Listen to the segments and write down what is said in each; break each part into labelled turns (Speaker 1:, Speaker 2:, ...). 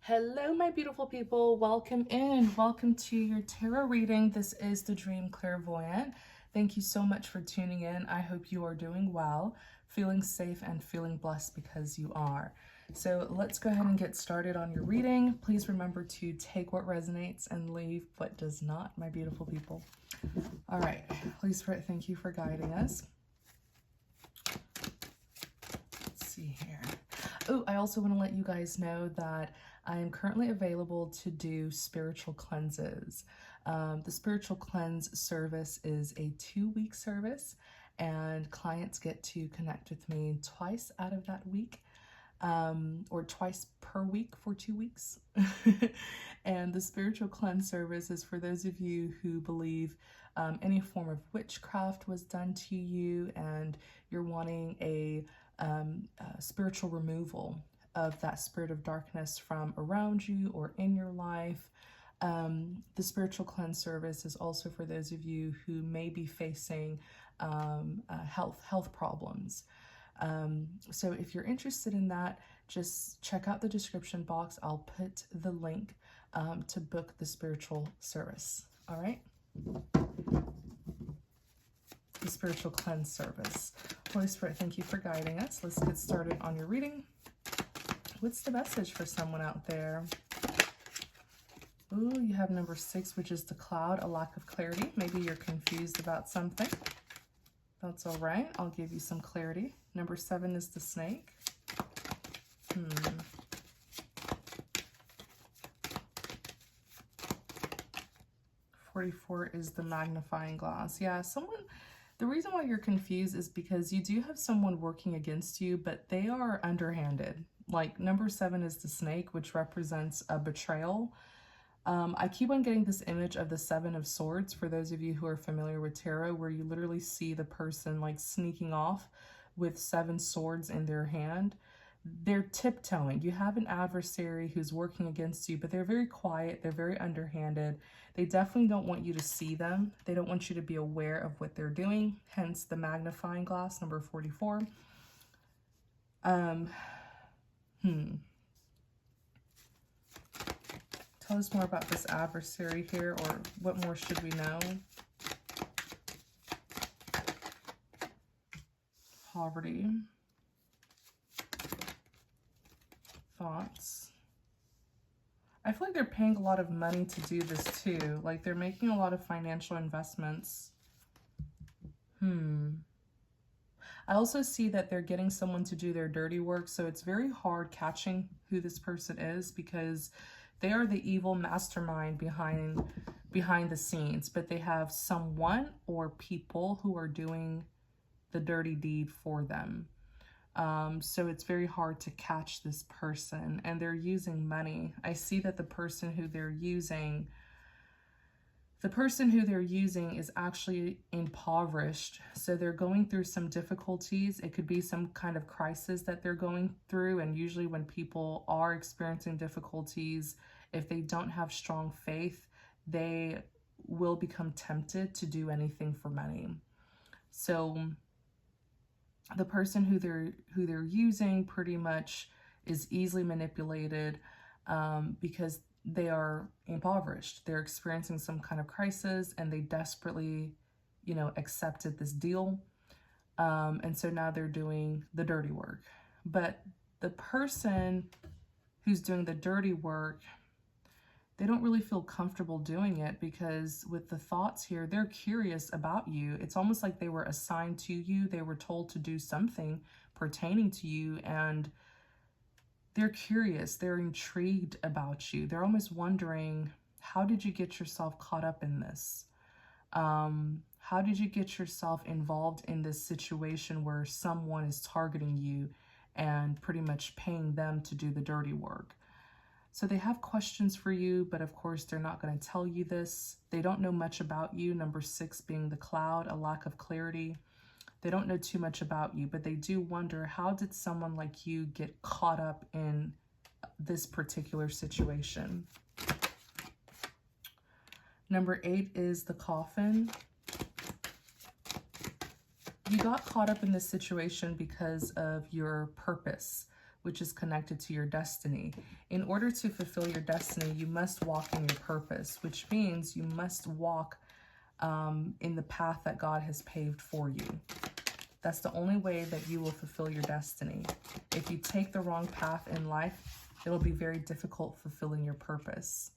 Speaker 1: Hello, my beautiful people. Welcome in. Welcome to your tarot reading. This is the Dream Clairvoyant. Thank you so much for tuning in. I hope you are doing well, feeling safe, and feeling blessed because you are. So let's go ahead and get started on your reading. Please remember to take what resonates and leave what does not, my beautiful people. All right. Please, thank you for guiding us. Let's see here. Oh, I also want to let you guys know that I am currently available to do spiritual cleanses. The spiritual cleanse service is a 2-week service, and clients get to connect with me twice out of that week, or twice per week for 2 weeks. And the spiritual cleanse service is for those of you who believe any form of witchcraft was done to you and you're wanting a spiritual removal of that spirit of darkness from around you or in your life. The spiritual cleanse service is also for those of you who may be facing health problems. So if you're interested in that, just check out the description box. I'll put the link to book the spiritual service. All right. The spiritual cleanse service. Holy Spirit, thank you for guiding us. Let's get started on your reading. What's the message for someone out there? Ooh, you have number 6, which is the cloud, a lack of clarity. Maybe you're confused about something. That's all right. I'll give you some clarity. Number 7 is the snake. 44 is the magnifying glass. Yeah, the reason why you're confused is because you do have someone working against you, but they are underhanded. Like number 7 is the snake, which represents a betrayal. I keep on getting this image of the 7 of Swords for those of you who are familiar with tarot, where you literally see the person like sneaking off with 7 swords in their hand. They're tiptoeing. You have an adversary who's working against you, but they're very quiet. They're very underhanded. They definitely don't want you to see them. They don't want you to be aware of what they're doing. Hence the magnifying glass, number 44. Tell us more about this adversary here, or what more should we know? Poverty. Thoughts. I feel like they're paying a lot of money to do this too. Like they're making a lot of financial investments. I also see that they're getting someone to do their dirty work. So it's very hard catching who this person is because they are the evil mastermind behind the scenes. But they have someone or people who are doing the dirty deed for them. So it's very hard to catch this person, and they're using money. I see that the person who they're using is actually impoverished. So they're going through some difficulties. It could be some kind of crisis that they're going through. And usually when people are experiencing difficulties, if they don't have strong faith, they will become tempted to do anything for money. So the person who they're using pretty much is easily manipulated because they are impoverished. They're experiencing some kind of crisis and they desperately, accepted this deal. And so now they're doing the dirty work. But the person who's doing the dirty work, they don't really feel comfortable doing it because with the thoughts here, they're curious about you. It's almost like they were assigned to you. They were told to do something pertaining to you, and they're curious. They're intrigued about you. They're almost wondering, how did you get yourself caught up in this? How did you get yourself involved in this situation where someone is targeting you and pretty much paying them to do the dirty work? So they have questions for you, but of course they're not going to tell you this. They don't know much about you. Number 6 being the cloud, a lack of clarity. They don't know too much about you, but they do wonder, how did someone like you get caught up in this particular situation? Number 8 is the coffin. You got caught up in this situation because of your purpose. which is connected to your destiny. In order to fulfill your destiny, you must walk in your purpose, which means you must walk in the path that God has paved for you. That's the only way that you will fulfill your destiny. If you take the wrong path in life, it'll be very difficult fulfilling your purpose.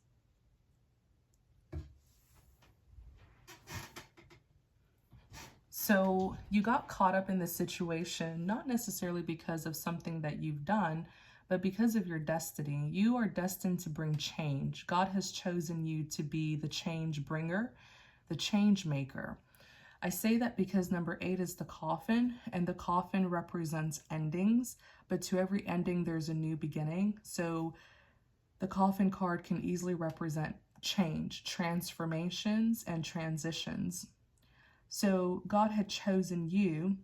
Speaker 1: So you got caught up in this situation, not necessarily because of something that you've done, but because of your destiny. You are destined to bring change. God has chosen you to be the change bringer, the change maker. I say that because number 8 is the coffin, and the coffin represents endings, but to every ending there's a new beginning. So the coffin card can easily represent change, transformations, and transitions. So God had chosen you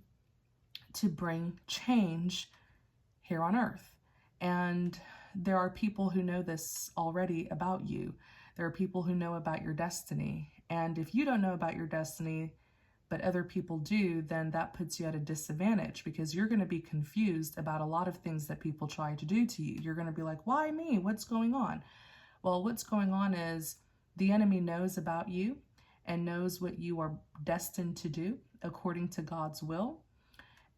Speaker 1: to bring change here on earth. And there are people who know this already about you. There are people who know about your destiny. And if you don't know about your destiny, but other people do, then that puts you at a disadvantage, because you're going to be confused about a lot of things that people try to do to you. You're going to be like, why me? What's going on? Well, what's going on is the enemy knows about you and knows what you are destined to do according to God's will.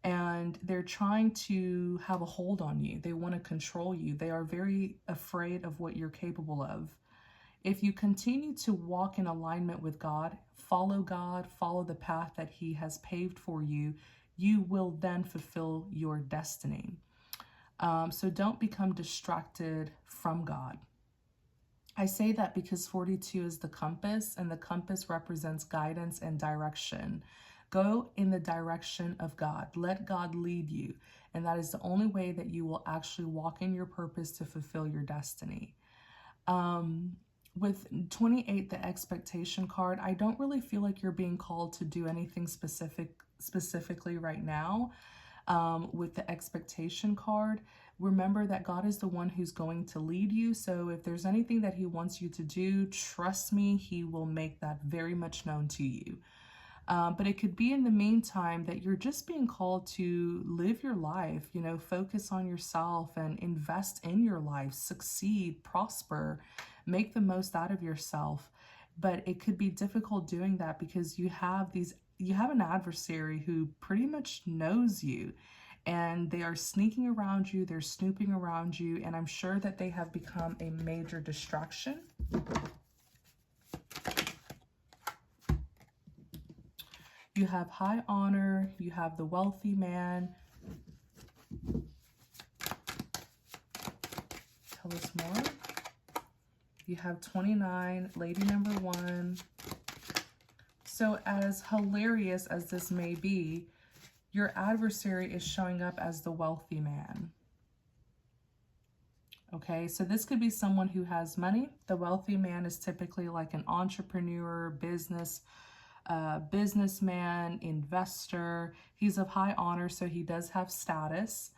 Speaker 1: And they're trying to have a hold on you. They want to control you. They are very afraid of what you're capable of. If you continue to walk in alignment with God, follow the path that He has paved for you, you will then fulfill your destiny. So don't become distracted from God. I say that because 42 is the compass, and the compass represents guidance and direction. Go in the direction of God. Let God lead you. And that is the only way that you will actually walk in your purpose to fulfill your destiny. With 28, the expectation card, I don't really feel like you're being called to do anything specifically right now. With the expectation card, remember that God is the one who's going to lead you. So if there's anything that He wants you to do, trust me, He will make that very much known to you. But it could be in the meantime that you're just being called to live your life, focus on yourself and invest in your life, succeed, prosper, make the most out of yourself. But it could be difficult doing that because you have an adversary who pretty much knows you, and they are sneaking around you, they're snooping around you, and I'm sure that they have become a major distraction. You have high honor, you have the wealthy man. Tell us more. You have 29, lady number 1. So as hilarious as this may be, your adversary is showing up as the wealthy man. Okay, so this could be someone who has money. The wealthy man is typically like an entrepreneur, businessman, investor. He's of high honor, so he does have status.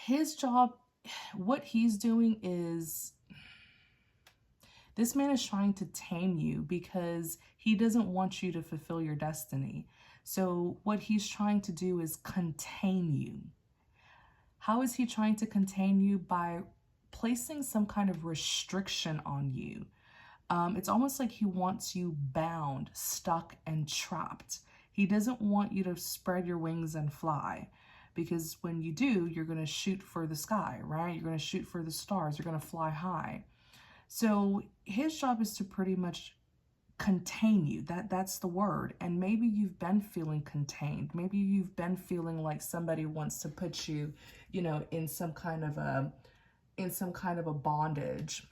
Speaker 1: His job, what he's doing is, this man is trying to tame you because he doesn't want you to fulfill your destiny. So what he's trying to do is contain you. How is he trying to contain you? By placing some kind of restriction on you. It's almost like he wants you bound, stuck, and trapped. He doesn't want you to spread your wings and fly, because when you do, you're going to shoot for the sky, right? You're going to shoot for the stars. You're going to fly high. So his job is to pretty much contain you. That's the word. And maybe you've been feeling contained. Maybe you've been feeling like somebody wants to put you, in some kind of a bondage,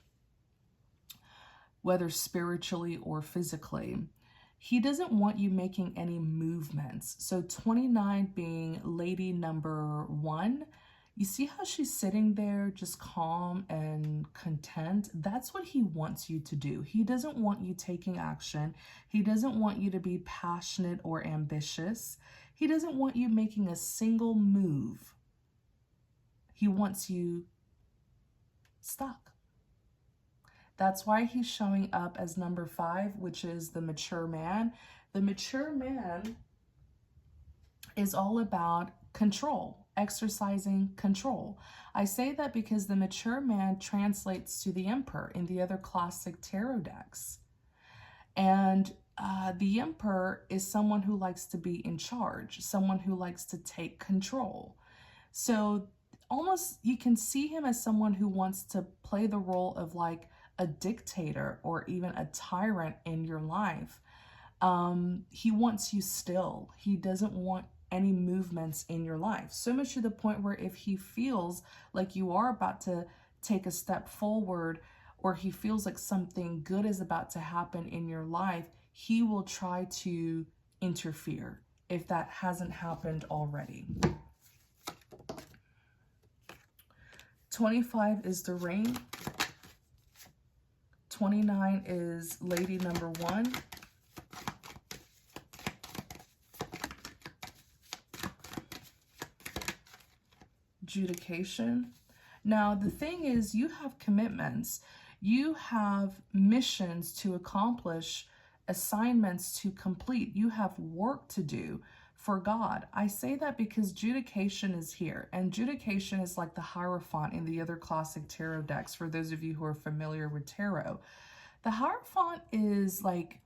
Speaker 1: whether spiritually or physically. He doesn't want you making any movements. So 29 being lady number 1, you see how she's sitting there just calm and content? That's what he wants you to do. He doesn't want you taking action. He doesn't want you to be passionate or ambitious. He doesn't want you making a single move. He wants you stuck. That's why he's showing up as number 5, which is the mature man. The mature man is all about control. exercising control. I say that because the mature man translates to the Emperor in the other classic tarot decks. And the Emperor is someone who likes to be in charge, someone who likes to take control. So almost you can see him as someone who wants to play the role of like a dictator or even a tyrant in your life. He wants you still. He doesn't want any movements in your life. So much to the point where if he feels like you are about to take a step forward, or he feels like something good is about to happen in your life, he will try to interfere if that hasn't happened already. 25 is the ring. 29 is lady number 1. Adjudication. Now, the thing is, you have commitments. You have missions to accomplish, assignments to complete. You have work to do for God. I say that because adjudication is here. And adjudication is like the Hierophant in the other classic tarot decks, for those of you who are familiar with tarot. The Hierophant is like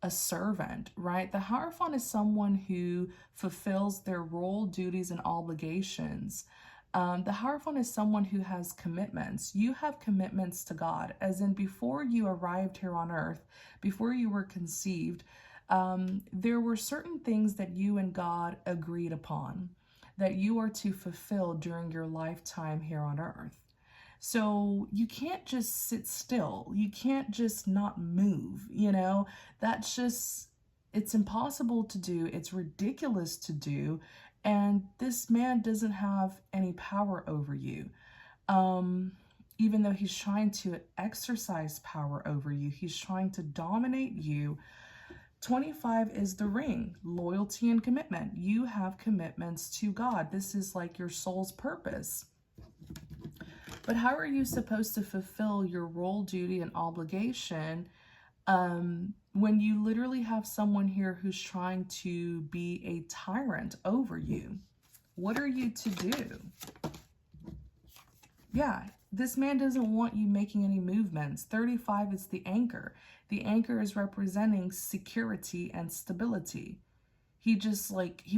Speaker 1: a servant, right? The Hierophant is someone who fulfills their role, duties, and obligations. The Hierophant is someone who has commitments. You have commitments to God, as in before you arrived here on earth, before you were conceived, there were certain things that you and God agreed upon that you are to fulfill during your lifetime here on earth. So you can't just sit still. You can't just not move, you know? That's just, it's impossible to do. It's ridiculous to do. And this man doesn't have any power over you. Even though he's trying to exercise power over you, he's trying to dominate you. 25 is the ring, loyalty and commitment. You have commitments to God. This is like your soul's purpose. But how are you supposed to fulfill your role, duty, and obligation when you literally have someone here who's trying to be a tyrant over you? What are you to do? Yeah, this man doesn't want you making any movements. 35 is the anchor. The anchor is representing security and stability. He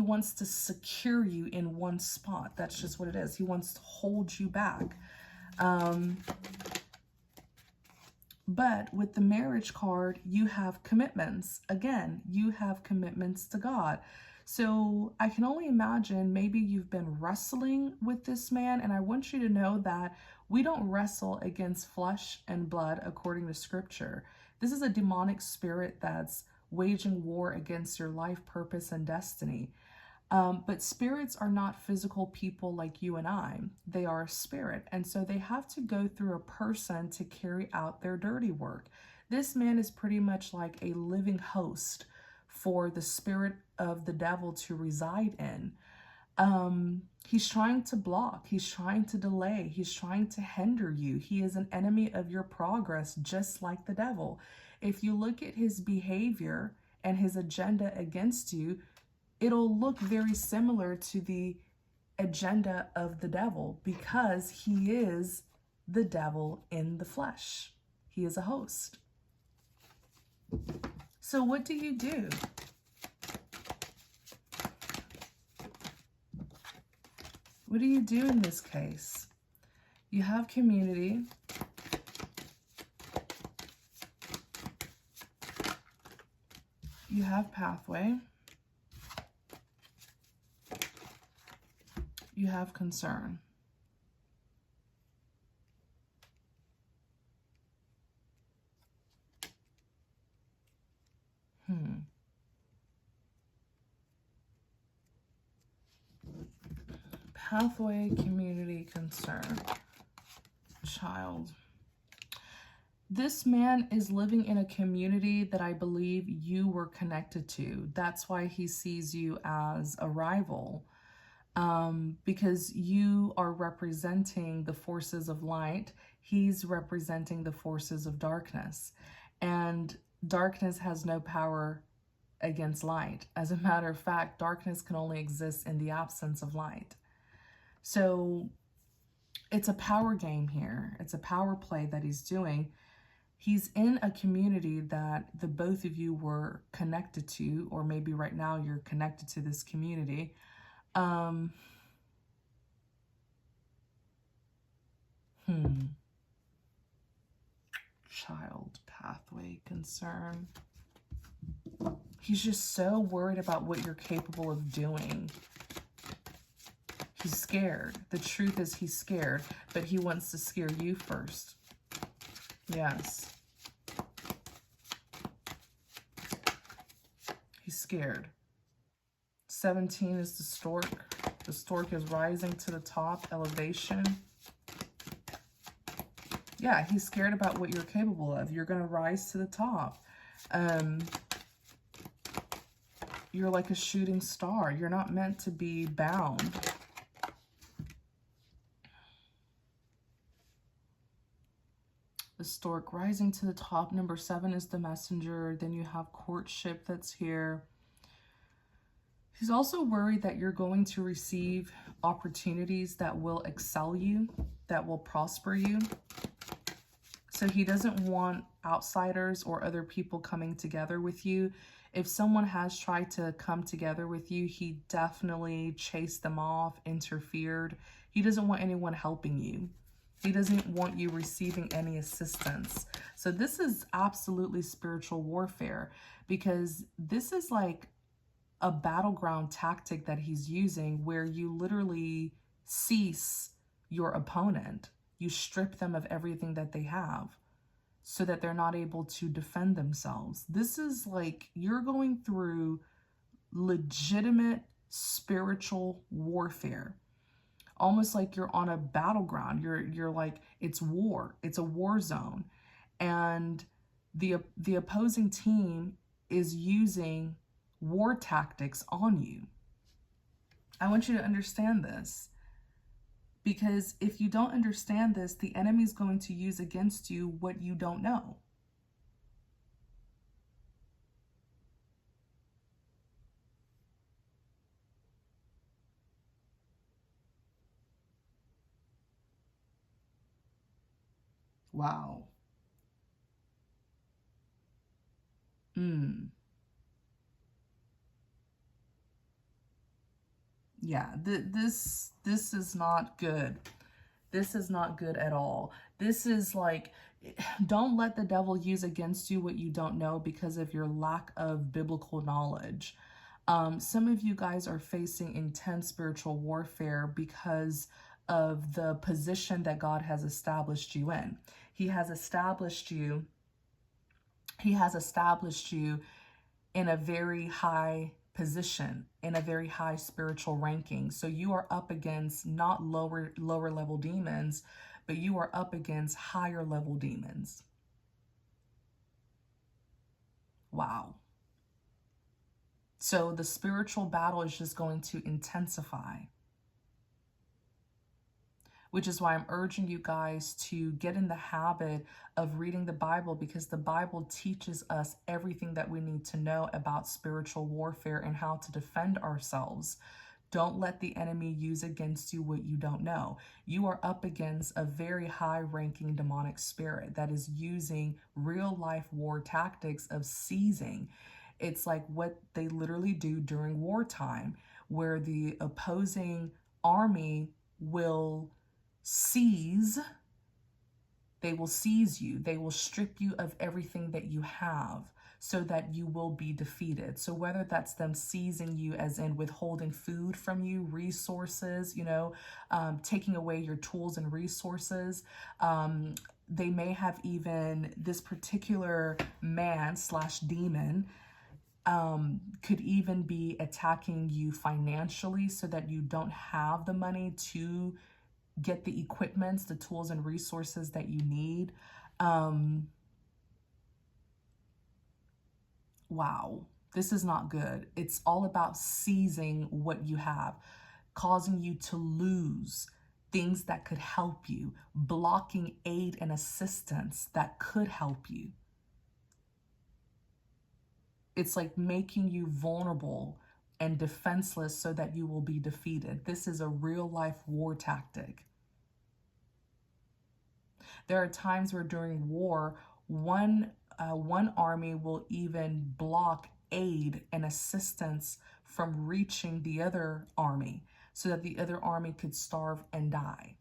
Speaker 1: wants to secure you in one spot. That's just what it is. He wants to hold you back. But with the marriage card, you have commitments. Again, you have commitments to God. So I can only imagine maybe you've been wrestling with this man. And I want you to know that we don't wrestle against flesh and blood according to scripture. This is a demonic spirit that's waging war against your life, purpose, and destiny. But spirits are not physical people like you and I. They are a spirit. And so they have to go through a person to carry out their dirty work. This man is pretty much like a living host for the spirit of the devil to reside in. He's trying to block. He's trying to delay. He's trying to hinder you. He is an enemy of your progress, just like the devil. If you look at his behavior and his agenda against you, it'll look very similar to the agenda of the devil, because he is the devil in the flesh. He is a host. So what do you do? What do you do in this case? You have community. You have pathway. You have concern. Pathway, community, concern, child. This man is living in a community that I believe you were connected to. That's why he sees you as a rival. Because you are representing the forces of light, he's representing the forces of darkness. And darkness has no power against light. As a matter of fact, darkness can only exist in the absence of light. So it's a power game here. It's a power play that he's doing. He's in a community that the both of you were connected to, or maybe right now you're connected to this community. Um, Child pathway concern. He's just so worried about what you're capable of doing. He's scared. The truth is he's scared, but he wants to scare you first. Yes. He's scared. 17 is the stork. The stork is rising to the top, elevation. Yeah, he's scared about what you're capable of. You're going to rise to the top. You're like a shooting star. You're not meant to be bound. The stork rising to the top. Number 7 is the messenger. Then you have courtship that's here. He's also worried that you're going to receive opportunities that will excel you, that will prosper you. So he doesn't want outsiders or other people coming together with you. If someone has tried to come together with you, he definitely chased them off, interfered. He doesn't want anyone helping you. He doesn't want you receiving any assistance. So this is absolutely spiritual warfare, because this is like a battleground tactic that he's using, where you literally cease your opponent. You strip them of everything that they have so that they're not able to defend themselves. This is like you're going through legitimate spiritual warfare. Almost like you're on a battleground. You're like, it's war. It's a war zone. And the opposing team is using war tactics on you. I want you to understand this, because if you don't understand this, the enemy is going to use against you what you don't know. Wow. Yeah, this is not good. This is not good at all. This is like, don't let the devil use against you what you don't know because of your lack of biblical knowledge. Some of you guys are facing intense spiritual warfare because of the position that God has established you in. He has established you in a very high position, in a very high spiritual ranking. So you are up against not lower level demons, but you are up against higher level demons. Wow. So the spiritual battle is just going to intensify, which is why I'm urging you guys to get in the habit of reading the Bible, because the Bible teaches us everything that we need to know about spiritual warfare and how to defend ourselves. Don't let the enemy use against you what you don't know. You are up against a very high-ranking demonic spirit that is using real-life war tactics of seizing. It's like what they literally do during wartime, where the opposing army will seize you. They will strip you of everything that you have so that you will be defeated. So whether that's them seizing you as in withholding food from you, resources, taking away your tools and resources, they may have even this particular man/demon could even be attacking you financially so that you don't have the money to get the equipments, the tools and resources that you need. Wow, this is not good. It's all about seizing what you have, causing you to lose things that could help you, blocking aid and assistance that could help you. It's like making you vulnerable and defenseless so that you will be defeated. This is a real life war tactic. There are times where during war, one army will even block aid and assistance from reaching the other army so that the other army could starve and die.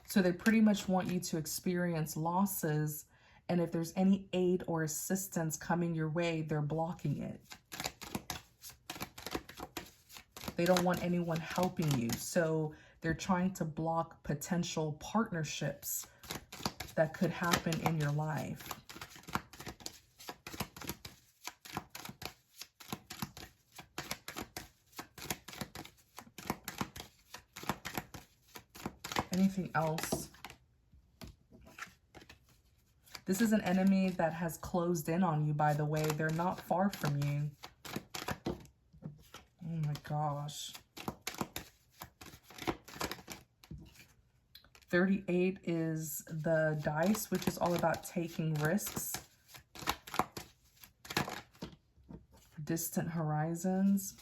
Speaker 1: So they pretty much want you to experience losses, and if there's any aid or assistance coming your way, they're blocking it. They don't want anyone helping you, so they're trying to block potential partnerships that could happen in your life. Anything else? This is an enemy that has closed in on you, by the way. They're not far from you. Oh my gosh. 38 is the dice, which is all about taking risks. Distant horizons.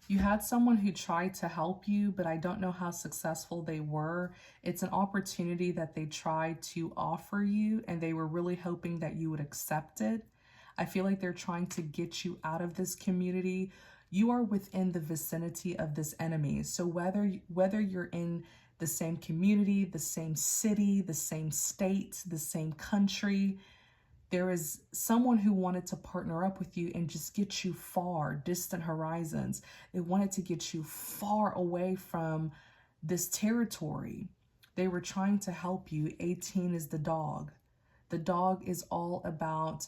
Speaker 1: You had someone who tried to help you, but I don't know how successful they were. It's an opportunity that they tried to offer you, and they were really hoping that you would accept it. I feel like they're trying to get you out of this community. You are within the vicinity of this enemy. So whether you're in the same community, the same city, the same state, the same country, there is someone who wanted to partner up with you and just get you far, distant horizons. They wanted to get you far away from this territory. They were trying to help you. 18 is the dog. The dog is all about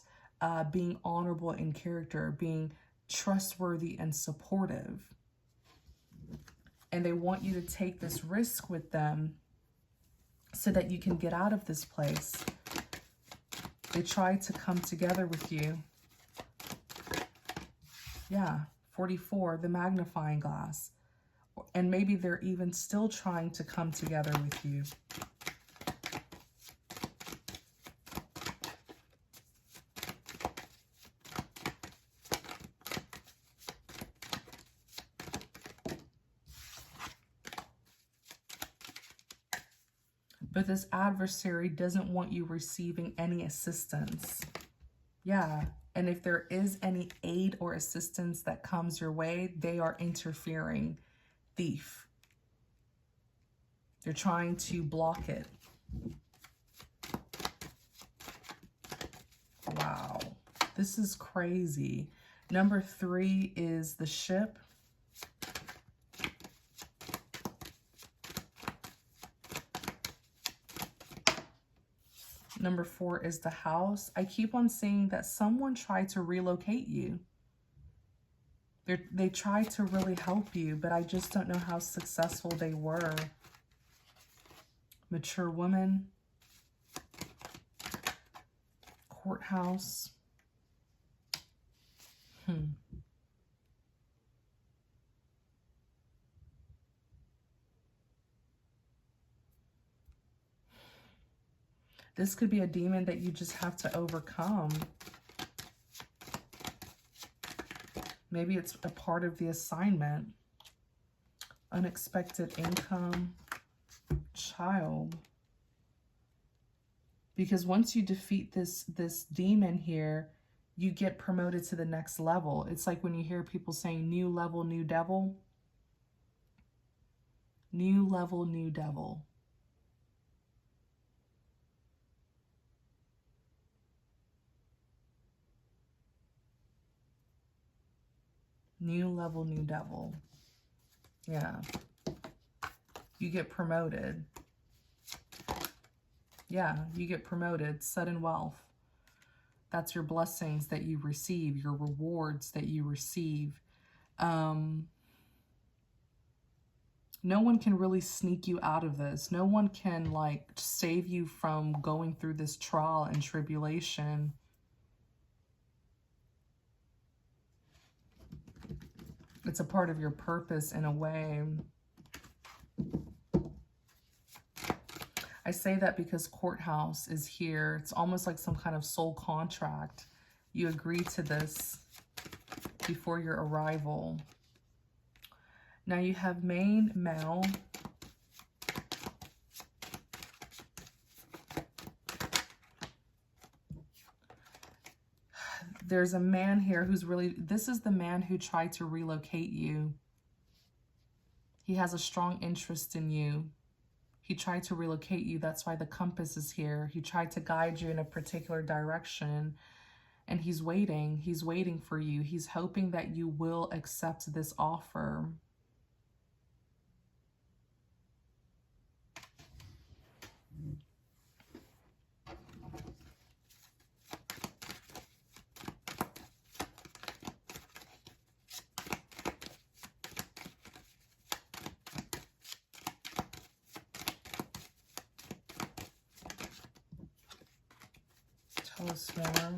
Speaker 1: being honorable in character, being trustworthy and supportive. And they want you to take this risk with them so that you can get out of this place. They try to come together with you. Yeah, 44, the magnifying glass. And maybe they're even still trying to come together with you. But this adversary doesn't want you receiving any assistance. Yeah, and if there is any aid or assistance that comes your way, they are interfering. Thief. They're trying to block it. Wow, this is crazy. Number 3 is the ship. Number 4 is the house. I keep on seeing that someone tried to relocate you. They tried to really help you, but I just don't know how successful they were. Mature woman. Courthouse. This could be a demon that you just have to overcome. Maybe it's a part of the assignment. Unexpected income. Child. Because once you defeat this demon here, you get promoted to the next level. It's like when you hear people saying new level, new devil. New level, new devil. New level, new devil. Yeah. You get promoted. Yeah, you get promoted. Sudden wealth. That's your blessings that you receive, your rewards that you receive. No one can really sneak you out of this. No one can like save you from going through this trial and tribulation. It's a part of your purpose in a way. I say that because courthouse is here. It's almost like some kind of soul contract. You agree to this before your arrival. Now you have main male. There's a man here who's really, this is the man who tried to relocate you. He has a strong interest in you. He tried to relocate you. That's why the compass is here. He tried to guide you in a particular direction. And he's waiting. He's waiting for you. He's hoping that you will accept this offer. Tell us more.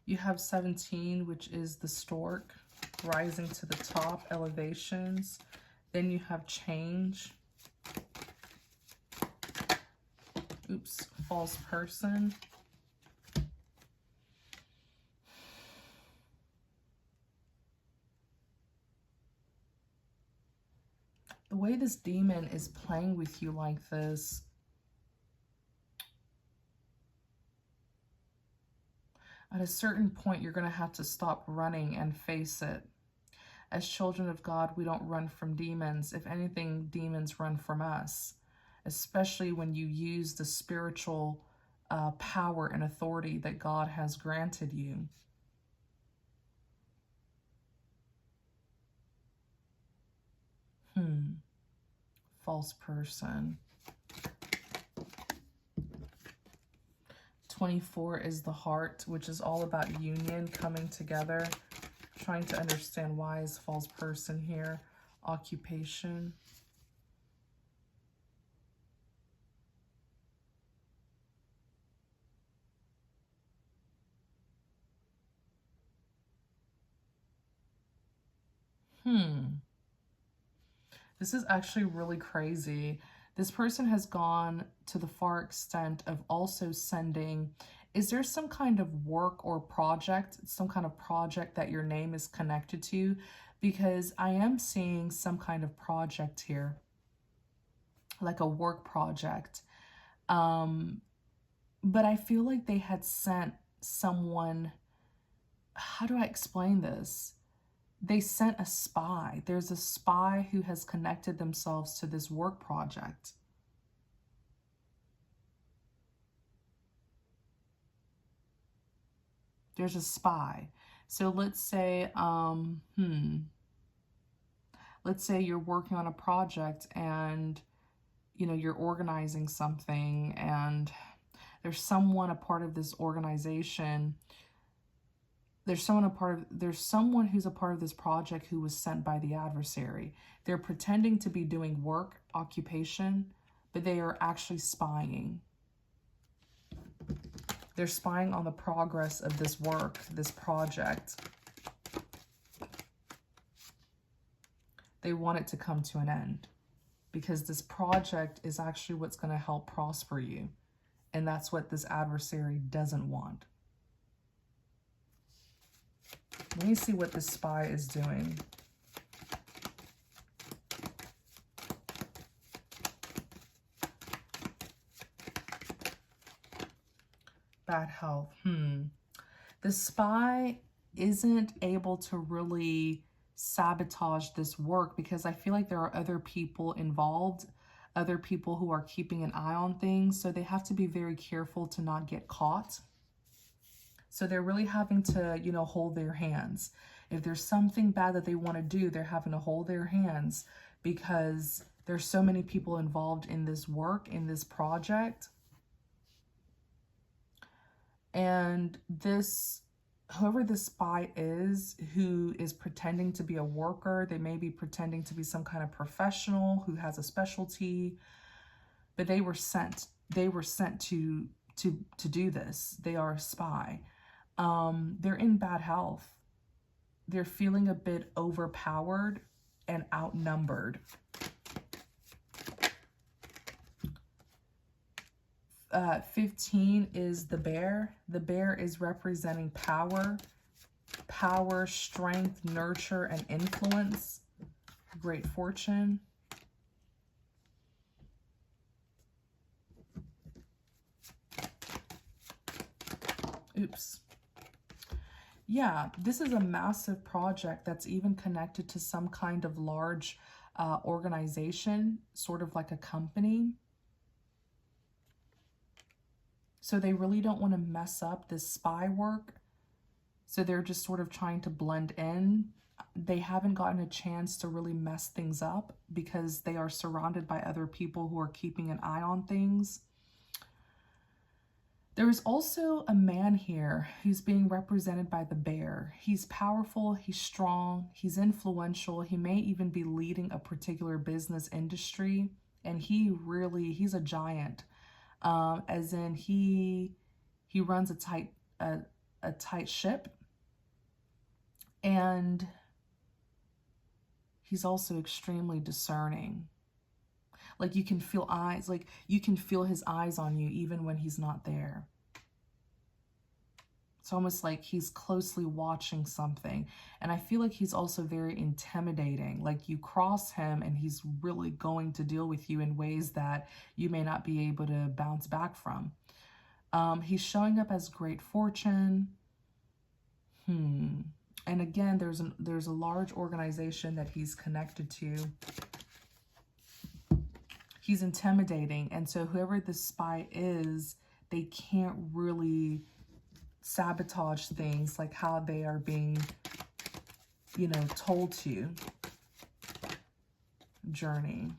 Speaker 1: You have 17, which is the stork, rising to the top, elevations. Then you have change. Oops, false person. The way this demon is playing with you like this, at a certain point, you're going to have to stop running and face it. As children of God, we don't run from demons. If anything, demons run from us, especially when you use the spiritual power and authority that God has granted you. False person. 24 is the heart, which is all about union, coming together. Trying to understand why is false person here. Occupation. This is actually really crazy. This person has gone to the far extent of also sending, is there some kind of work or project, some kind of project that your name is connected to? Because I am seeing some kind of project here, like a work project. But I feel like they had sent someone, how do I explain this? They sent a spy. There's a spy who has connected themselves to this work project. There's a spy. So let's say, let's say you're working on a project and, you know, you're organizing something and there's someone a part of this organization. There's someone who's a part of this project who was sent by the adversary. They're pretending to be doing work, occupation, but they are actually spying. They're spying on the progress of this work, this project. They want it to come to an end because this project is actually what's going to help prosper you. And that's what this adversary doesn't want. Let me see what this spy is doing. Bad health. The spy isn't able to really sabotage this work because I feel like there are other people involved, other people who are keeping an eye on things. So they have to be very careful to not get caught. So they're really having to, you know, hold their hands. If there's something bad that they want to do, they're having to hold their hands because there's so many people involved in this work, in this project. And this, whoever the spy is, who is pretending to be a worker, they may be pretending to be some kind of professional who has a specialty, but they were sent to do this. They are a spy. They're in bad health. they're feeling a bit overpowered and outnumbered. 15 is the bear. The bear is representing power, strength, nurture, and influence. Great fortune. Oops. Yeah, this is a massive project that's even connected to some kind of large organization, sort of like a company. So they really don't want to mess up this spy work. So they're just sort of trying to blend in. They haven't gotten a chance to really mess things up because they are surrounded by other people who are keeping an eye on things. There is also a man here who's being represented by the bear. He's powerful, he's strong, he's influential. He may even be leading a particular business industry. And he's a giant. As in he runs a tight ship, and he's also extremely discerning. Like you can feel eyes, like you can feel his eyes on you even when he's not there. It's almost like he's closely watching something. And I feel like he's also very intimidating. Like you cross him and he's really going to deal with you in ways that you may not be able to bounce back from. He's showing up as great fortune. And again, there's a large organization that he's connected to. He's intimidating. And so whoever this spy is, they can't really sabotage things like how they are being, told to. Journey.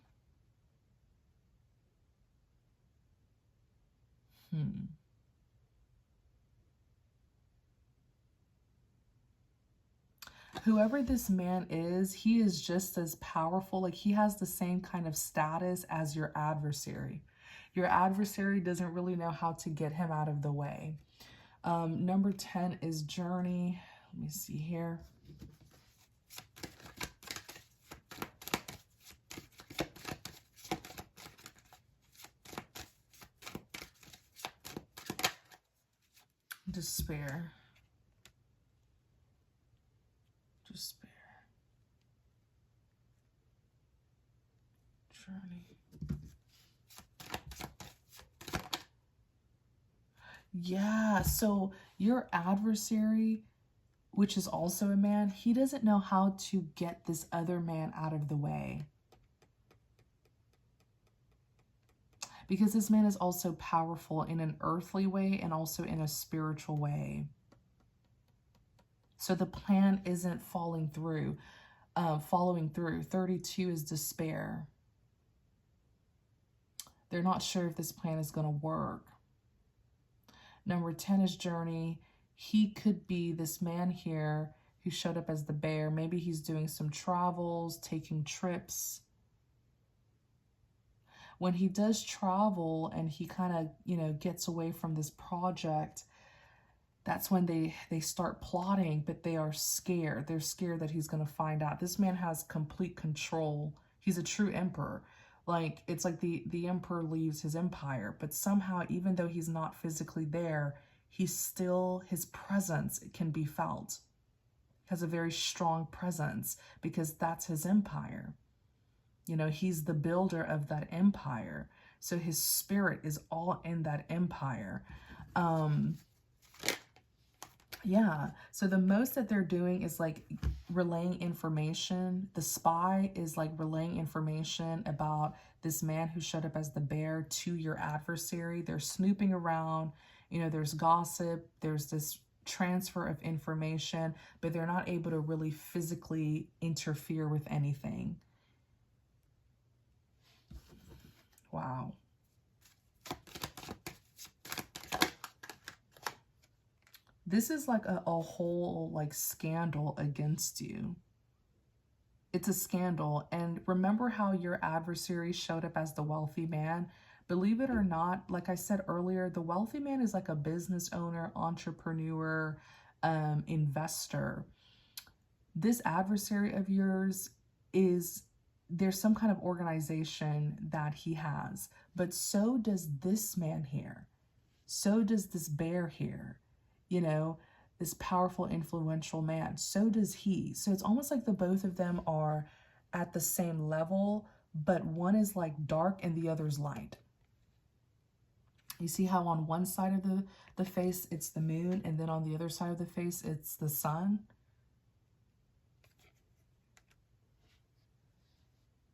Speaker 1: Whoever this man is, he is just as powerful. Like he has the same kind of status as your adversary. Your adversary doesn't really know how to get him out of the way. Number 10 is journey. Let me see here. Despair. Journey. Yeah, so your adversary, which is also a man, he doesn't know how to get this other man out of the way. Because this man is also powerful in an earthly way and also in a spiritual way. So the plan isn't following through. 32 is despair. They're not sure if this plan is going to work. Number 10 is journey. He could be this man here who showed up as the bear. Maybe he's doing some travels, taking trips. When he does travel and he kind of, gets away from this project, that's when they start plotting, but they are scared. They're scared that he's going to find out. This man has complete control. He's a true emperor. Like, it's like the emperor leaves his empire, but somehow, even though he's not physically there, his presence can be felt. He has a very strong presence because that's his empire. He's the builder of that empire. So his spirit is all in that empire. Yeah, so the most that they're doing is like relaying information. The spy is like relaying information about this man who showed up as the bear to your adversary. They're snooping around, there's gossip, there's this transfer of information, but they're not able to really physically interfere with anything. Wow. This is like a whole like scandal against you. It's a scandal. And remember how your adversary showed up as the wealthy man? Believe it or not, like I said earlier, the wealthy man is like a business owner, entrepreneur, investor. This adversary of yours there's some kind of organization that he has, but so does this man here. So does this bear here, this powerful, influential man. So does he. So it's almost like the both of them are at the same level, but one is like dark and the other's light. You see how on one side of the face, it's the moon, and then on the other side of the face, it's the sun?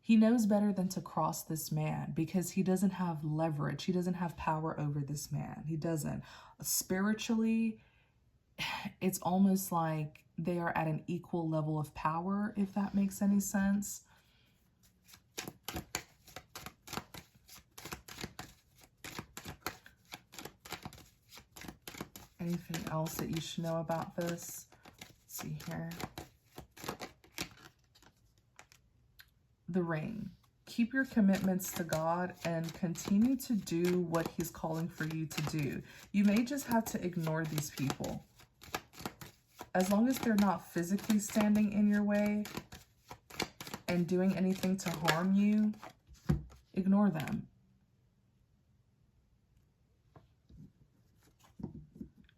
Speaker 1: He knows better than to cross this man because he doesn't have leverage. He doesn't have power over this man. He doesn't. Spiritually, it's almost like they are at an equal level of power, if that makes any sense. Anything else that you should know about this? Let's see here. The ring. Keep your commitments to God and continue to do what he's calling for you to do. You may just have to ignore these people. As long as they're not physically standing in your way and doing anything to harm you, ignore them.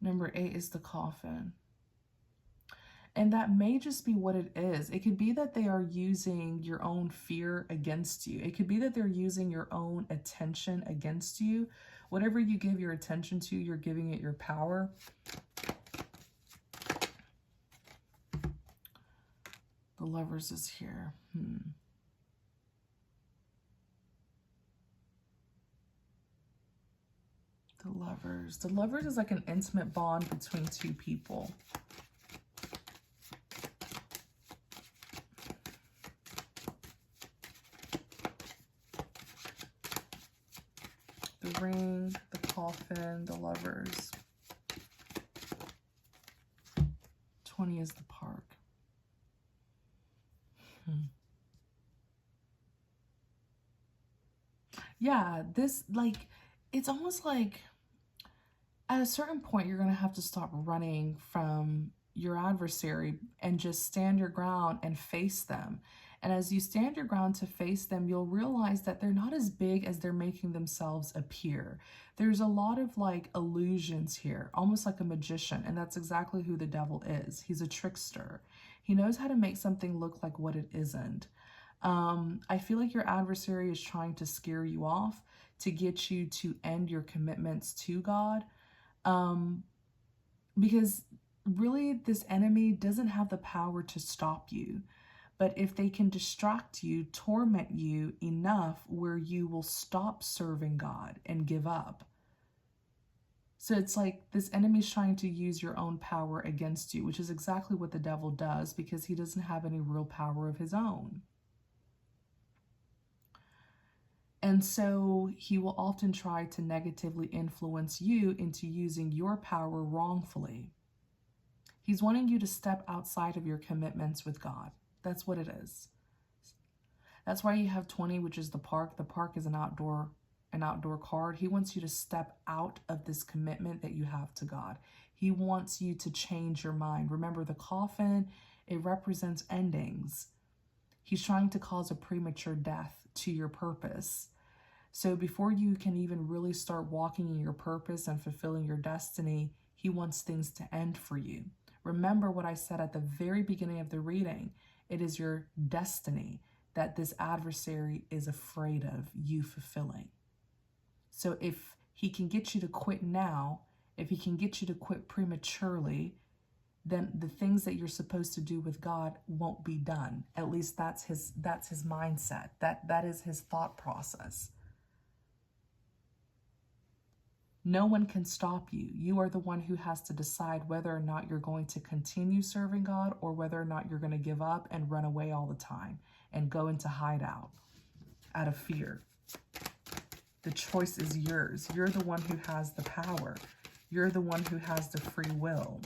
Speaker 1: Number 8 is the coffin. And that may just be what it is. It could be that they are using your own fear against you. It could be that they're using your own attention against you. Whatever you give your attention to, you're giving it your power. The Lovers is here. The Lovers. The Lovers is like an intimate bond between two people. The Ring, the Coffin, the Lovers. 20 is the Park. Yeah, this, like, it's almost like at a certain point, you're going to have to stop running from your adversary and just stand your ground and face them. And as you stand your ground to face them, you'll realize that they're not as big as they're making themselves appear. There's a lot of like illusions here, almost like a magician. And that's exactly who the devil is. He's a trickster. He knows how to make something look like what it isn't. I feel like your adversary is trying to scare you off to get you to end your commitments to God. Because really this enemy doesn't have the power to stop you. But if they can distract you, torment you enough where you will stop serving God and give up. So it's like this enemy's trying to use your own power against you, which is exactly what the devil does because he doesn't have any real power of his own. And so he will often try to negatively influence you into using your power wrongfully. He's wanting you to step outside of your commitments with God. That's what it is. That's why you have 20, which is the Park. The Park is an outdoor card. He wants you to step out of this commitment that you have to God. He wants you to change your mind. Remember, the Coffin, it represents endings. He's trying to cause a premature death to your purpose. So before you can even really start walking in your purpose and fulfilling your destiny, he wants things to end for you. Remember what I said at the very beginning of the reading. It is your destiny that this adversary is afraid of you fulfilling. So if he can get you to quit now, if he can get you to quit prematurely, then the things that you're supposed to do with God won't be done. At least that's his mindset. That is his thought process. No one can stop you. You are the one who has to decide whether or not you're going to continue serving God or whether or not you're going to give up and run away all the time and go into hideout out of fear. The choice is yours. You're the one who has the power. You're the one who has the free will.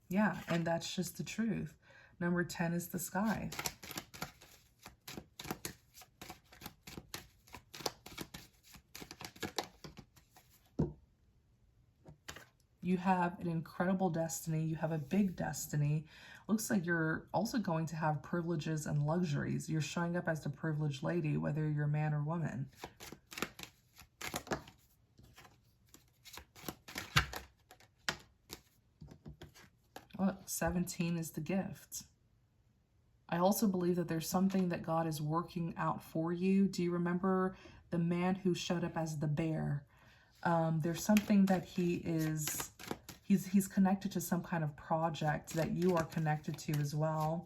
Speaker 1: Yeah, and that's just the truth. Number 10 is the Sky. You have an incredible destiny. You have a big destiny. Looks like you're also going to have privileges and luxuries. You're showing up as the privileged lady, whether you're a man or woman. Well, 17 is the gift. I also believe that there's something that God is working out for you. Do you remember the man who showed up as the bear? There's something that he's connected to some kind of project that you are connected to as well.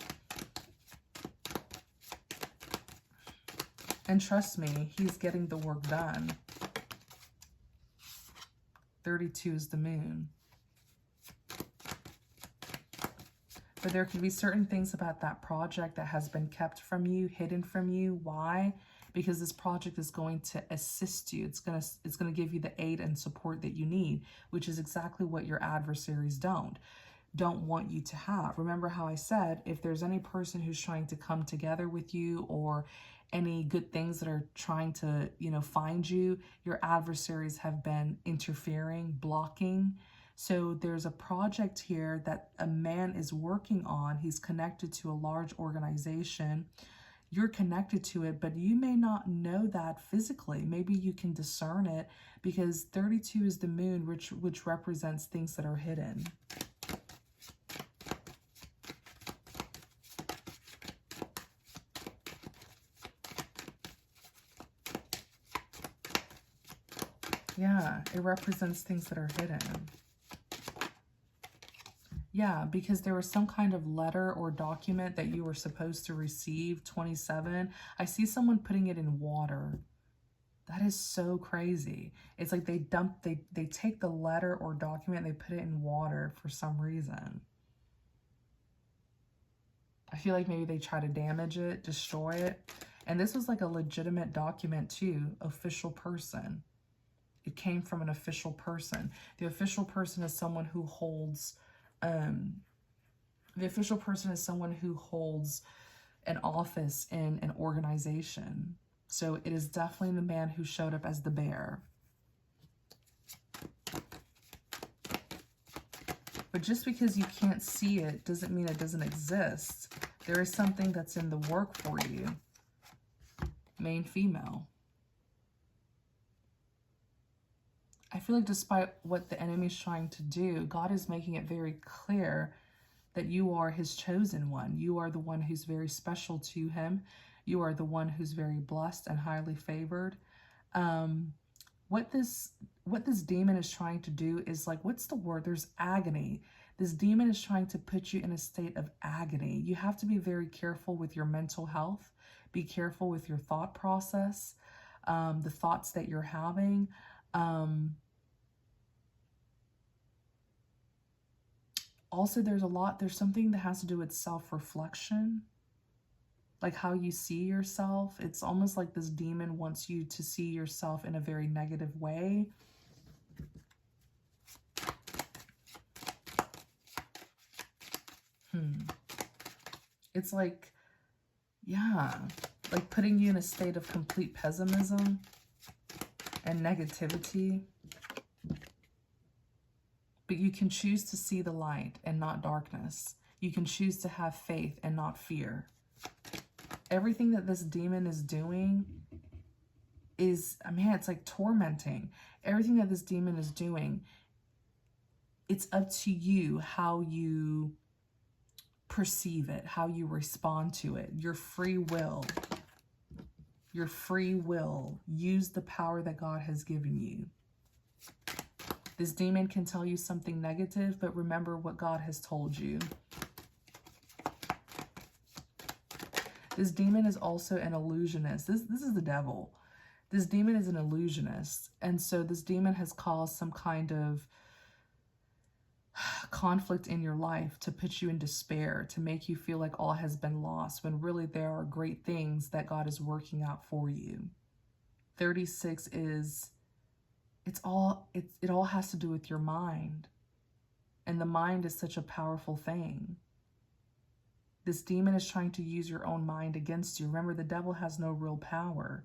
Speaker 1: And trust me, he's getting the work done. 32 is the moon. But there can be certain things about that project that has been kept from you, hidden from you. Why? Because this project is going to assist you. It's going to give you the aid and support that you need, which is exactly what your adversaries don't want you to have. Remember how I said, if there's any person who's trying to come together with you, or any good things that are trying to, find you, your adversaries have been interfering, blocking. So there's a project here that a man is working on. He's connected to a large organization. You're connected to it, but you may not know that physically. Maybe you can discern it, because 32 is the moon, which represents things that are hidden. Yeah, it represents things that are hidden. Yeah, because there was some kind of letter or document that you were supposed to receive, 27. I see someone putting it in water. That is so crazy. It's like they take the letter or document, they put it in water for some reason. I feel like maybe they try to damage it, destroy it. And this was like a legitimate document too, official person. It came from an official person. The official person is someone who holds the official person is someone who holds an office in an organization. So it is definitely the man who showed up as the bear. But just because you can't see it doesn't mean it doesn't exist. There is something that's in the work for you. Main female. I feel like despite what the enemy is trying to do, God is making it very clear that you are his chosen one. You are the one who's very special to him. You are the one who's very blessed and highly favored. What this demon is trying to do is, like, what's the word? There's agony. This demon is trying to put you in a state of agony. You have to be very careful with your mental health. Be careful with your thought process, the thoughts that you're having. Also, there's something that has to do with self-reflection, like how you see yourself. It's almost like this demon wants you to see yourself in a very negative way. It's like, yeah, like putting you in a state of complete pessimism and negativity. But you can choose to see the light and not darkness. You can choose to have faith and not fear. Everything that this demon is doing is, it's like tormenting. Everything that this demon is doing, it's up to you how you perceive it, how you respond to it. Your free will. Your free will. Use the power that God has given you. This demon can tell you something negative, but remember what God has told you. This demon is also an illusionist. This is the devil. This demon is an illusionist. And so this demon has caused some kind of conflict in your life to put you in despair, to make you feel like all has been lost, when really there are great things that God is working out for you. 36 is... it all has to do with your mind. And the mind is such a powerful thing. This demon is trying to use your own mind against you. Remember, the devil has no real power.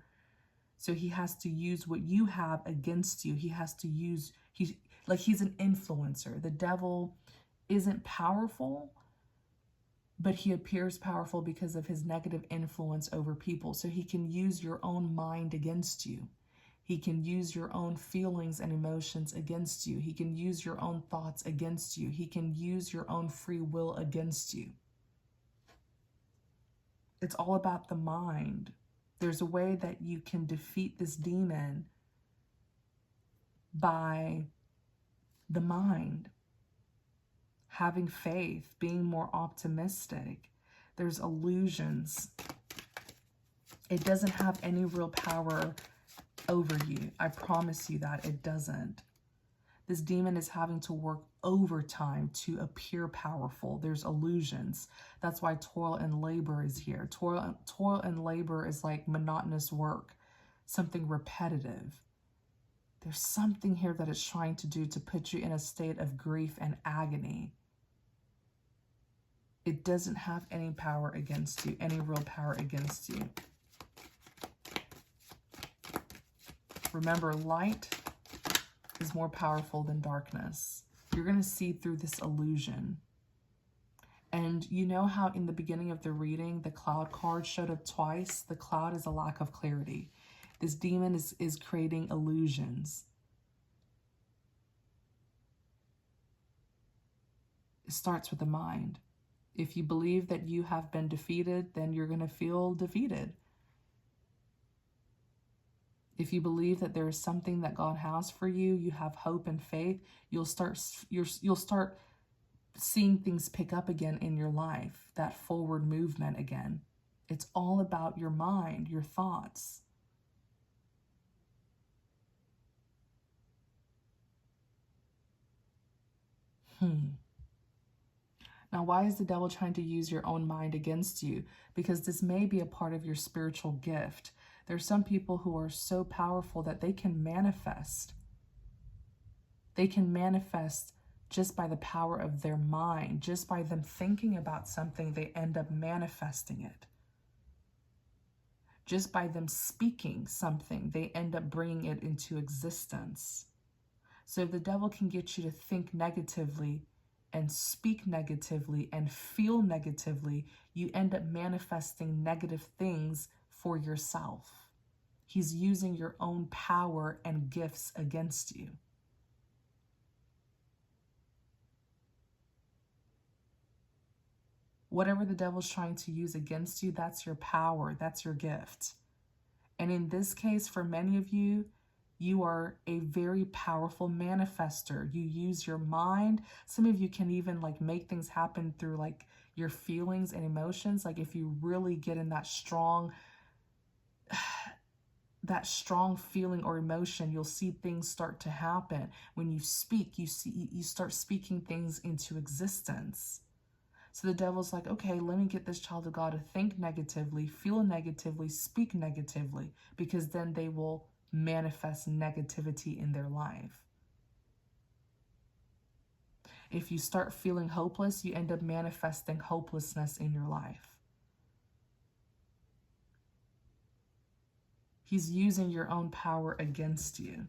Speaker 1: So he has to use what you have against you. He has to use He's an influencer. The devil isn't powerful, but he appears powerful because of his negative influence over people. So he can use your own mind against you. He can use your own feelings and emotions against you. He can use your own thoughts against you. He can use your own free will against you. It's all about the mind. There's a way that you can defeat this demon by the mind. Having faith, being more optimistic. There's illusions. It doesn't have any real power over you. I promise you that it doesn't. This demon is having to work overtime to appear powerful. There's illusions. That's why toil and labor is here. Toil and labor is like monotonous work, something repetitive. There's something here that it's trying to do to put you in a state of grief and agony. It doesn't have any power against you, any real power against you. Remember, light is more powerful than darkness. You're going to see through this illusion. And you know how in the beginning of the reading, the cloud card showed up twice? The cloud is a lack of clarity. This demon is creating illusions. It starts with the mind. If you believe that you have been defeated, then you're going to feel defeated. If you believe that there is something that God has for you, you have hope and faith, you'll start seeing things pick up again in your life, that forward movement again. It's all about your mind, your thoughts. Now, why is the devil trying to use your own mind against you? Because this may be a part of your spiritual gift. There's some people who are so powerful that they can manifest. They can manifest just by the power of their mind. Just by them thinking about something, they end up manifesting it. Just by them speaking something, they end up bringing it into existence. So if the devil can get you to think negatively and speak negatively and feel negatively, you end up manifesting negative things for yourself. He's using your own power and gifts against you. Whatever the devil's trying to use against you, that's your power, that's your gift. And in this case, for many of you, you are a very powerful manifester. You use your mind. Some of you can even like make things happen through like your feelings and emotions. Like if you really get in that strong feeling or emotion, you'll see things start to happen. When you speak, you start speaking things into existence. So the devil's like, okay, let me get this child of God to think negatively, feel negatively, speak negatively, because then they will manifest negativity in their life. If you start feeling hopeless, you end up manifesting hopelessness in your life. He's using your own power against you.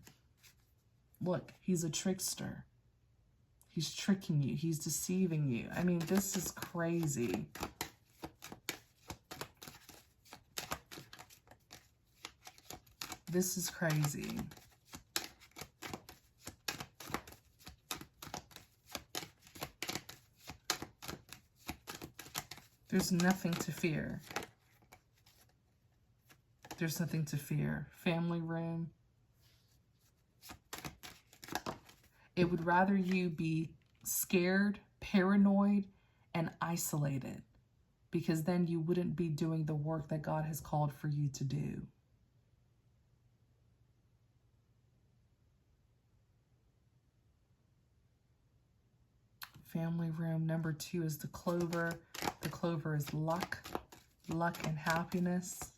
Speaker 1: Look, he's a trickster. He's tricking you. He's deceiving you. I mean, this is crazy. This is crazy. There's nothing to fear. There's nothing to fear. Family room. It would rather you be scared, paranoid, and isolated, because then you wouldn't be doing the work that God has called for you to do. Family room. Number 2 is the clover. The clover is luck and happiness.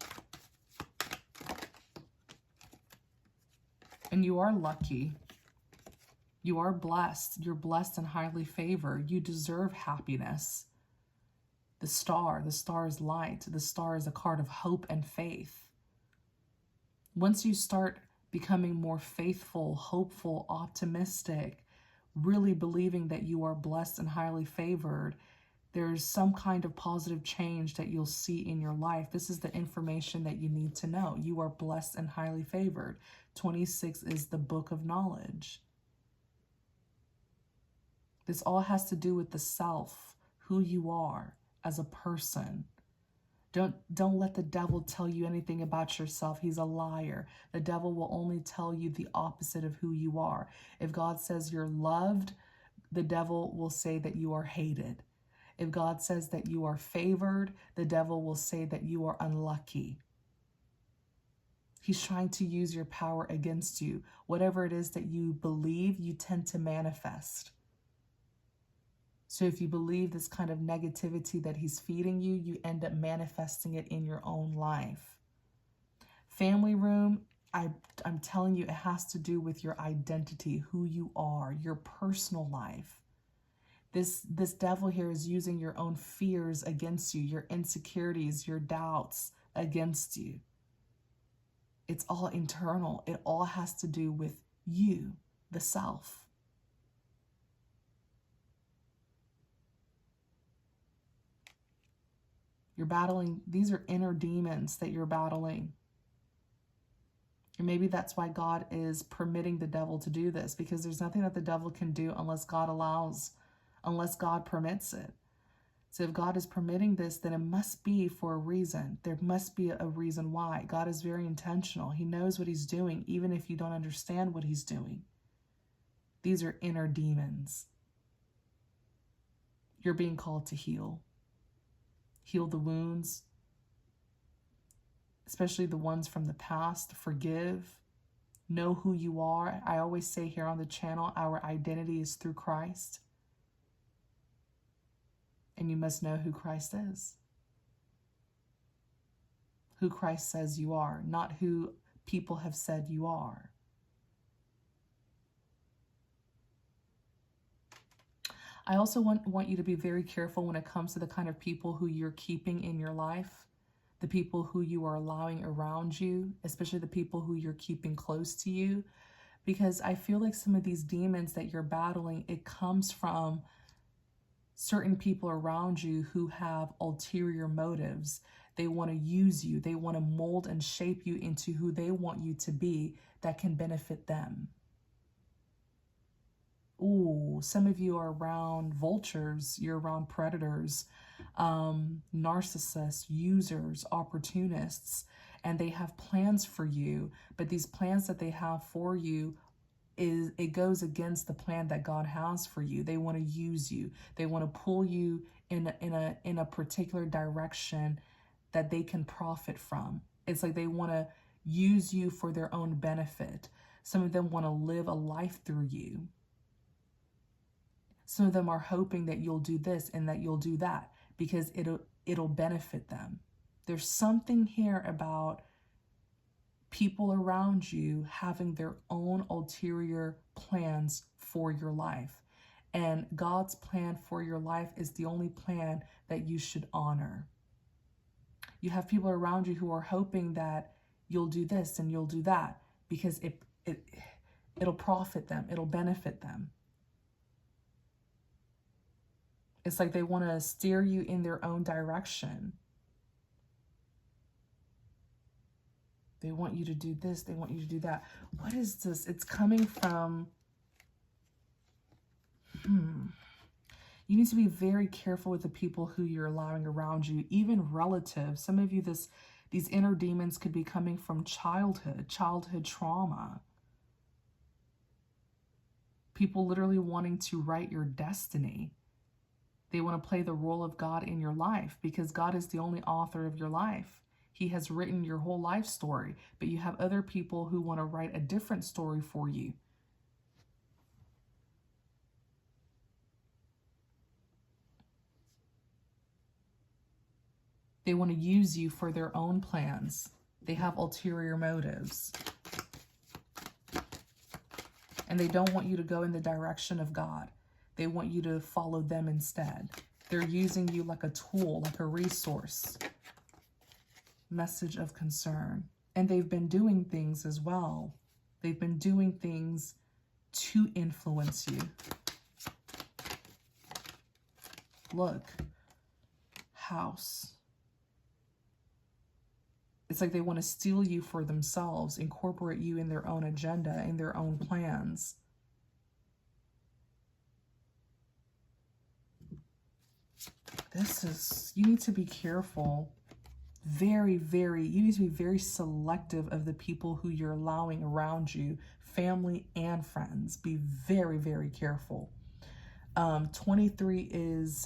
Speaker 1: And you are lucky. You are blessed. You're blessed and highly favored. You deserve happiness. The star is light. The star is a card of hope and faith. Once you start becoming more faithful, hopeful, optimistic, really believing that you are blessed and highly favored. There's some kind of positive change that you'll see in your life. This is the information that you need to know. You are blessed and highly favored. 26 is the book of knowledge. This all has to do with the self, who you are as a person. Don't let the devil tell you anything about yourself. He's a liar. The devil will only tell you the opposite of who you are. If God says you're loved, the devil will say that you are hated. If God says that you are favored, the devil will say that you are unlucky. He's trying to use your power against you. Whatever it is that you believe, you tend to manifest. So if you believe this kind of negativity that he's feeding you, you end up manifesting it in your own life. Family room, I'm telling you, it has to do with your identity, who you are, your personal life. This devil here is using your own fears against you, your insecurities, your doubts against you. It's all internal. It all has to do with you, the self. You're battling, these are inner demons that you're battling. And maybe that's why God is permitting the devil to do this, because there's nothing that the devil can do unless God allows, unless God permits it. So if God is permitting this, then it must be for a reason. There must be a reason why. God is very intentional. He knows what he's doing, even if you don't understand what he's doing. These are inner demons. You're being called to heal. Heal the wounds, especially the ones from the past. Forgive. Know who you are. I always say here on the channel, our identity is through Christ. And you must know who Christ is. Who Christ says you are, not who people have said you are. I also want you to be very careful when it comes to the kind of people who you're keeping in your life, the people who you are allowing around you, especially the people who you're keeping close to you, because I feel like some of these demons that you're battling, it comes from certain people around you who have ulterior motives. They want to use you. They want to mold and shape you into who they want you to be that can benefit them. Ooh, some of you are around vultures, you're around predators, narcissists, users, opportunists, and they have plans for you, but these plans that they have for you it goes against the plan that God has for you. They want to use you. They want to pull you in a particular direction that they can profit from. It's like they want to use you for their own benefit. Some of them want to live a life through you. Some of them are hoping that you'll do this and that you'll do that because it'll benefit them. There's something here about people around you having their own ulterior plans for your life. And God's plan for your life is the only plan that you should honor. You have people around you who are hoping that you'll do this and you'll do that because it'll profit them, it'll benefit them. It's like they want to steer you in their own direction. They want you to do this. They want you to do that. What is this? It's coming from... You need to be very careful with the people who you're allowing around you, even relatives. Some of you, these inner demons could be coming from childhood trauma. People literally wanting to write your destiny. They want to play the role of God in your life because God is the only author of your life. He has written your whole life story, but you have other people who want to write a different story for you. They want to use you for their own plans. They have ulterior motives. And they don't want you to go in the direction of God. They want you to follow them instead. They're using you like a tool, like a resource. Message of concern. And they've been doing things as well. They've been doing things to influence you. Look, House. It's like they want to steal you for themselves, incorporate you in their own agenda, in their own plans. You need to be careful. You need to be very selective of the people who you're allowing around you, family and friends. Be very, very careful. 23 is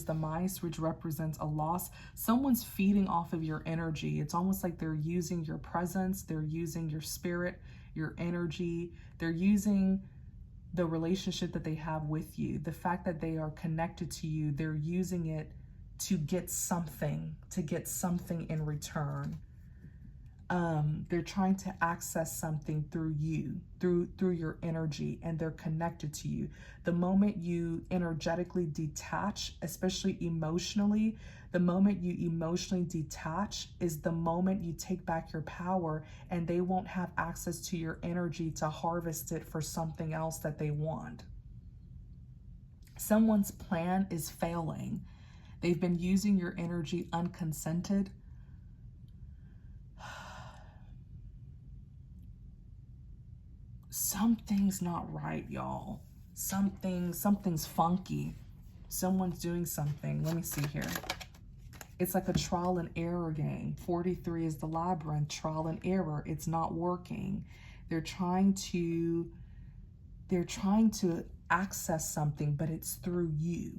Speaker 1: the mice, which represents a loss. Someone's feeding off of your energy. It's almost like they're using your presence. They're using your spirit, your energy. They're using the relationship that they have with you. The fact that they are connected to you, they're using it to get something in return. They're trying to access something through you, through your energy, and they're connected to you. The moment you energetically detach, especially emotionally, the moment you emotionally detach is the moment you take back your power, and they won't have access to your energy to harvest it for something else that they want. Someone's plan is failing. They've been using your energy unconsented. Something's not right, y'all. Something's funky. Someone's doing something. Let me see here. It's like a trial and error game. 43 is the labyrinth, trial and error. It's not working. They're trying to access something, but it's through you.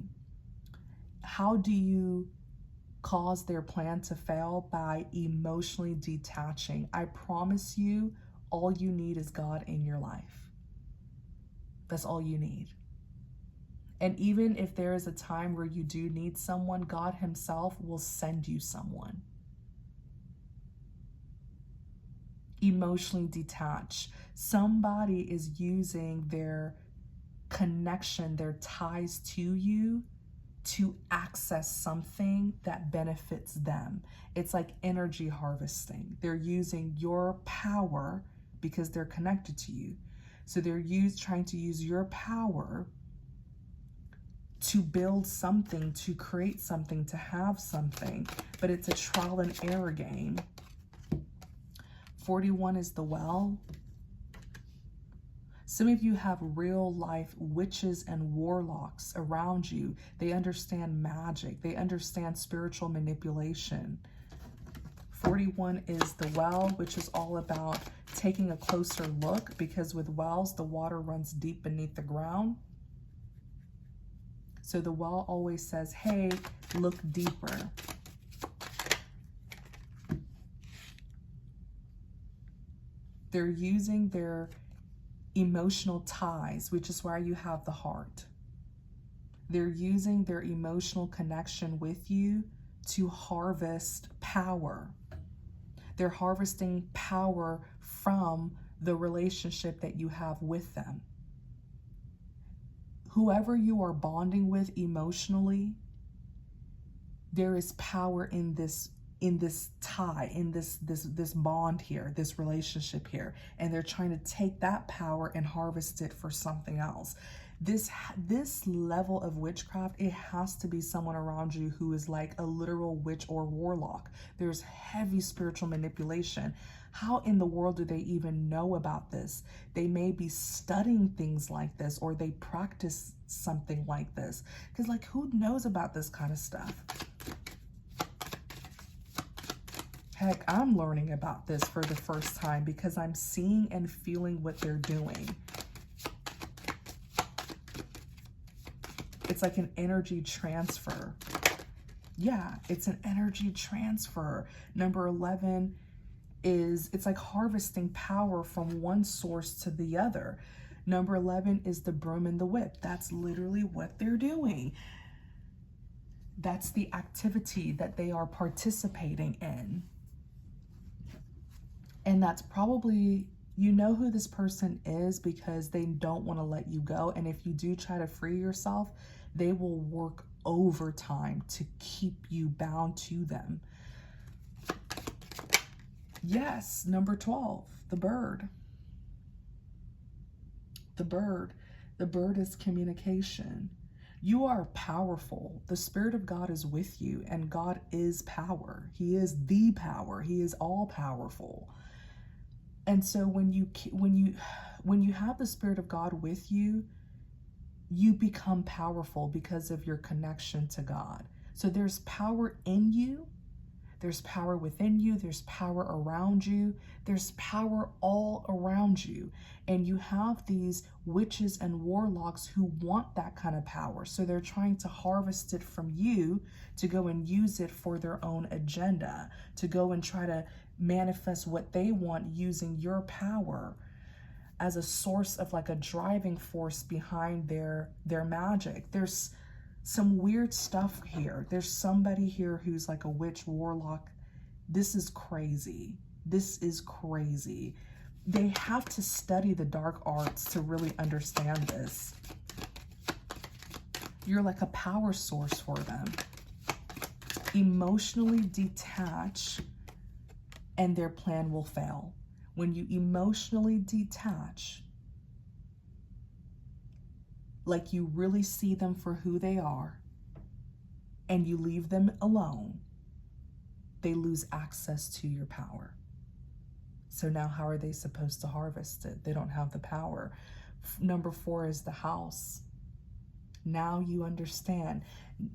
Speaker 1: How do you cause their plan to fail? By emotionally detaching. I promise you, all you need is God in your life. That's all you need. And even if there is a time where you do need someone, God himself will send you someone. Emotionally detach. Somebody is using their connection, their ties to you to access something that benefits them. It's like energy harvesting. They're using your power because they're connected to you. So they're trying to use your power to build something, to create something, to have something, but it's a trial and error game. 41 is the well. Some of you have real life witches and warlocks around you. They understand magic. They understand spiritual manipulation. 41 is the well, which is all about taking a closer look, because with wells, the water runs deep beneath the ground. So the well always says, hey, look deeper. They're using their emotional ties, which is why you have the heart. They're using their emotional connection with you to harvest power. They're harvesting power from the relationship that you have with them. Whoever you are bonding with emotionally, there is power in this tie, in this bond here, this relationship here, and they're trying to take that power and harvest it for something else. This level of witchcraft, it has to be someone around you who is like a literal witch or warlock. There's heavy spiritual manipulation. How in the world do they even know about this? They may be studying things like this, or they practice something like this. Because like, who knows about this kind of stuff? Heck, I'm learning about this for the first time because I'm seeing and feeling what they're doing. It's like an energy transfer. Yeah, it's an energy transfer. Number 11 it's like harvesting power from one source to the other. Number 11 is the broom and the whip. That's literally what they're doing. That's the activity that they are participating in. And that's probably, you know who this person is because they don't want to let you go. And if you do try to free yourself, they will work overtime to keep you bound to them. Yes, number 12, the bird. The bird. The bird is communication. You are powerful. The Spirit of God is with you, and God is power. He is the power. He is all powerful. And so when you have the Spirit of God with you, you become powerful because of your connection to God. So there's power in you. There's power within you. There's power around you. There's power all around you. And you have these witches and warlocks who want that kind of power. So they're trying to harvest it from you to go and use it for their own agenda, to go and try to manifest what they want using your power as a source of like a driving force behind their magic. There's some weird stuff here. There's somebody here who's like a witch, warlock. This is crazy. This is crazy. They have to study the dark arts to really understand this. You're like a power source for them. Emotionally detach and their plan will fail. When you emotionally detach, like you really see them for who they are, and you leave them alone, they lose access to your power. So now how are they supposed to harvest it? They don't have the power. Number 4 is the house. Now you understand.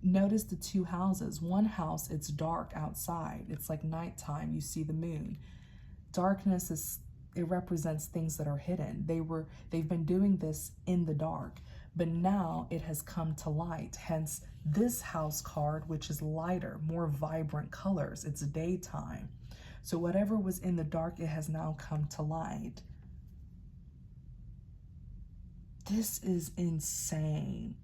Speaker 1: Notice the 2 houses. One house, it's dark outside. It's like nighttime. You see the moon. Darkness it represents things that are hidden. They've been doing this in the dark, but now it has come to light. Hence this house card, which is lighter, more vibrant colors. It's daytime. So whatever was in the dark, it has now come to light. This is insane.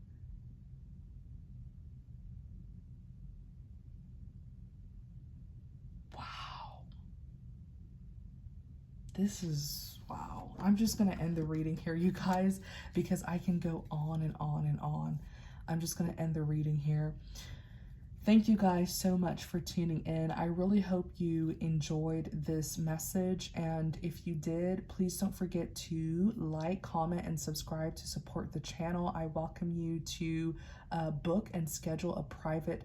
Speaker 1: This is, wow. I'm just going to end the reading here, you guys, because I can go on and on and on. I'm just going to end the reading here. Thank you guys so much for tuning in. I really hope you enjoyed this message. And if you did, please don't forget to like, comment, and subscribe to support the channel. I welcome you to book and schedule a private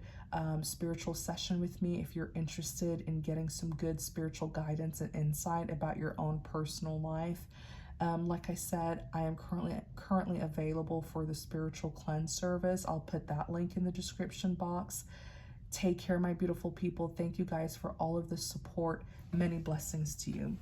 Speaker 1: spiritual session with me if you're interested in getting some good spiritual guidance and insight about your own personal life. Like I said, I am currently available for the spiritual cleanse service. I'll put that link in the description box. Take care, my beautiful people. Thank you guys for all of the support. Many blessings to you.